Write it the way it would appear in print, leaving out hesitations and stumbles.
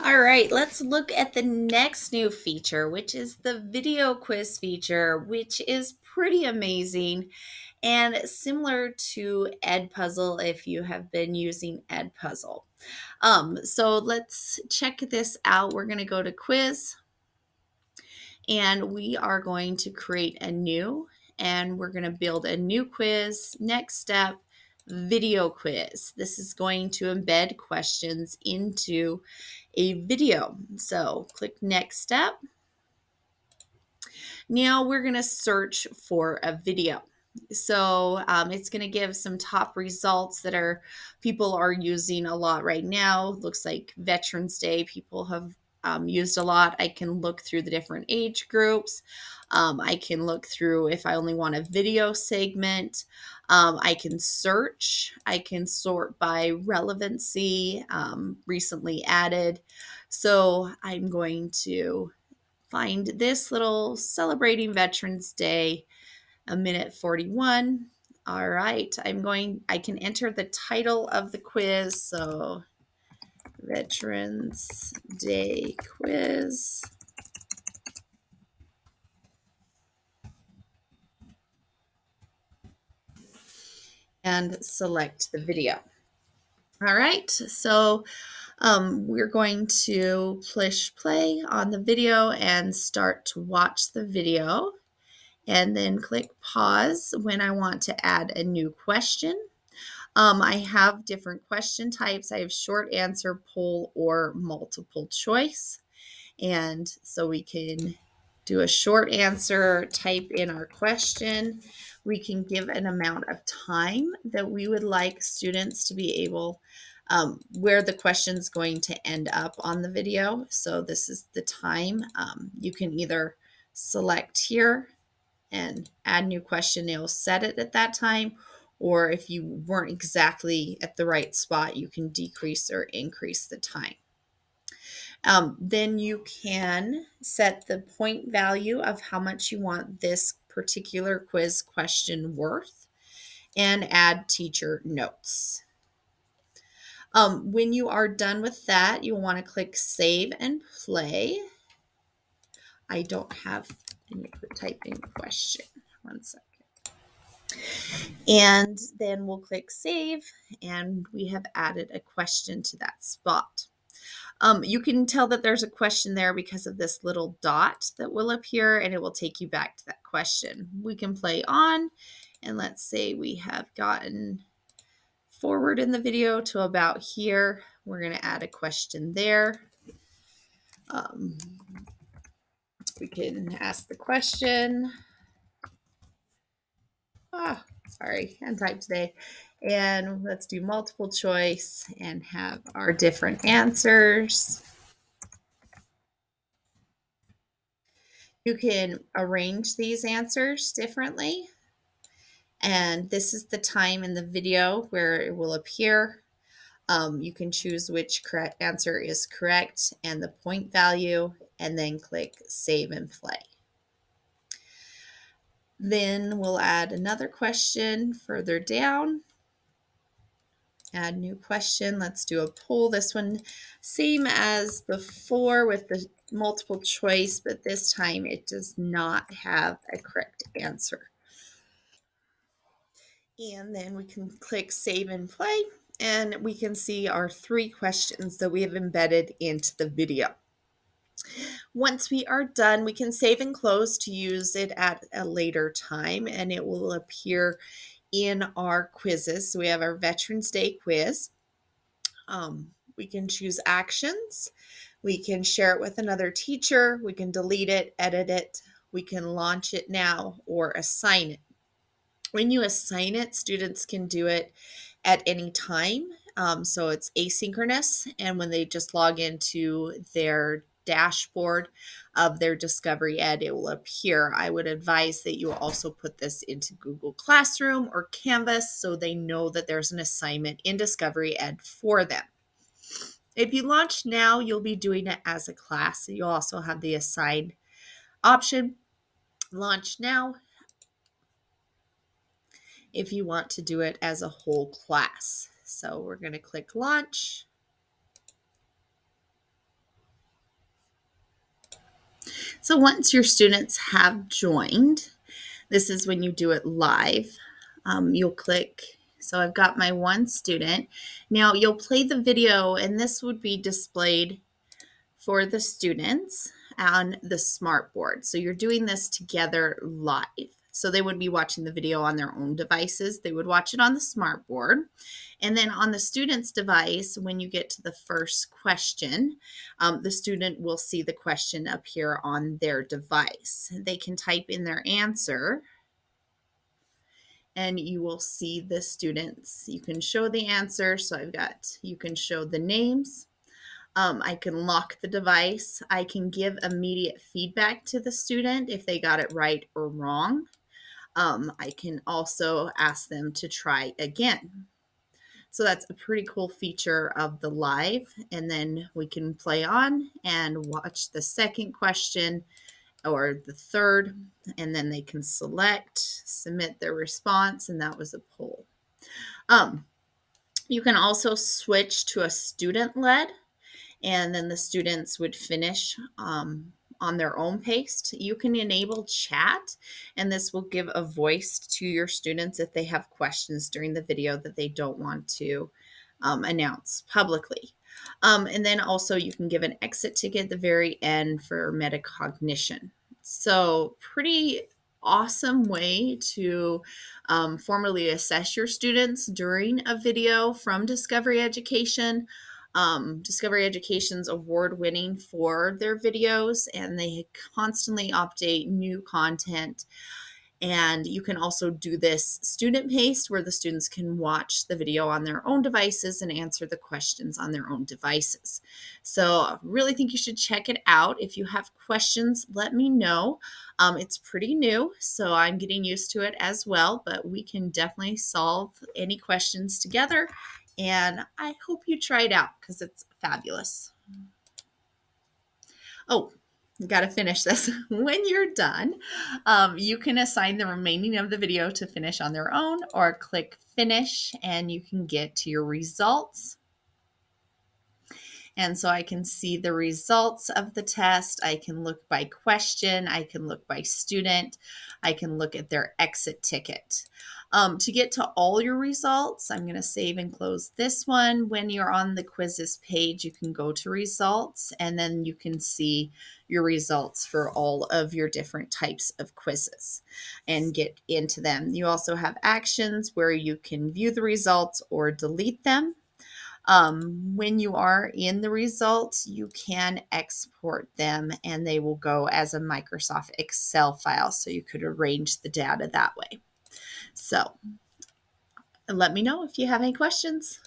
All right, let's look at the next new feature, which is the video quiz feature, which is pretty amazing and similar to Edpuzzle if you have been using Edpuzzle. So let's check this out. We're going to go to quiz and we are going to create a new and we're going to build a new quiz. Next step, video quiz. This is going to embed questions into a video. So click next step. Now we're going to search for a video. So it's going to give some top results that people are using a lot right now. Looks like Veterans Day people have used a lot. I can look through the different age groups. I can look through if I only want a video segment. I can search. I can sort by relevancy, recently added. So I'm going to find this little celebrating Veterans Day, a minute 41. All right, I can enter the title of the quiz. So Veterans Day quiz. And select the video. All right, so we're going to push play on the video and start to watch the video. And then click pause when I want to add a new question. I have different question types. I have short answer, poll, or multiple choice. And so we can do a short answer, type in our question. We can give an amount of time that we would like students to be able, where the question is going to end up on the video. So this is the time. You can either select here and add new question, it'll set it at that time. Or if you weren't exactly at the right spot, you can decrease or increase the time. Then you can set the point value of how much you want this particular quiz question worth and add teacher notes. When you are done with that, you'll want to click save and play. I don't have any type in question. One second. And then we'll click save and we have added a question to that spot. You can tell that there's a question there because of this little dot that will appear and it will take you back to that question. We can play on and let's say we have gotten forward in the video to about here. We're going to add a question there. We can ask the question. Sorry, hand type today. And let's do multiple choice and have our different answers. You can arrange these answers differently. And this is the time in the video where it will appear. You can choose which correct answer is correct and the point value, and then click save and play. Then we'll add another question further down. Add new question. Let's do a poll. This one, same as before with the multiple choice, but this time it does not have a correct answer. And then we can click save and play, and we can see our 3 questions that we have embedded into the video. Once we are done, we can save and close to use it at a later time, and it will appear in our quizzes. So we have our Veterans Day quiz. We can choose actions. We can share it with another teacher. We can delete it, edit it. We can launch it now or assign it. When you assign it, students can do it at any time. So it's asynchronous. And when they just log into their dashboard of their Discovery Ed, it will appear. I would advise that you also put this into Google Classroom or Canvas so they know that there's an assignment in Discovery Ed for them. If you launch now, you'll be doing it as a class. You'll also have the assign option. Launch now if you want to do it as a whole class. So we're going to click launch. So once your students have joined, this is when you do it live. You'll click, so I've got my one student. Now you'll play the video and this would be displayed for the students on the smartboard. So you're doing this together live. So they would be watching the video on their own devices. They would watch it on the smartboard. And then on the student's device, when you get to the first question, the student will see the question appear on their device. They can type in their answer and you will see the students. You can show the answer. So you can show the names. I can lock the device. I can give immediate feedback to the student if they got it right or wrong. I can also ask them to try again. So that's a pretty cool feature of the live. And then we can play on and watch the second question or the third, and then they can select, submit their response, and that was a poll. You can also switch to a student-led, and then the students would finish on their own pace. You can enable chat, and this will give a voice to your students if they have questions during the video that they don't want to announce publicly. And then also you can give an exit ticket at the very end for metacognition. So pretty awesome way to formally assess your students during a video from Discovery Education. Discovery Education's award winning for their videos, and they constantly update new content. And you can also do this student paced where the students can watch the video on their own devices and answer the questions on their own devices. So I really think you should check it out. If you have questions, let me know. It's pretty new, so I'm getting used to it as well, but we can definitely solve any questions together. And I hope you try it out because it's fabulous. Oh, got to finish this. When you're done, you can assign the remaining of the video to finish on their own or click finish and you can get to your results. And so I can see the results of the test. I can look by question. I can look by student. I can look at their exit ticket. To get to all your results, I'm going to save and close this one. When you're on the quizzes page, you can go to results and then you can see your results for all of your different types of quizzes and get into them. You also have actions where you can view the results or delete them. When you are in the results, you can export them and they will go as a Microsoft Excel file. So you could arrange the data that way. So let me know if you have any questions.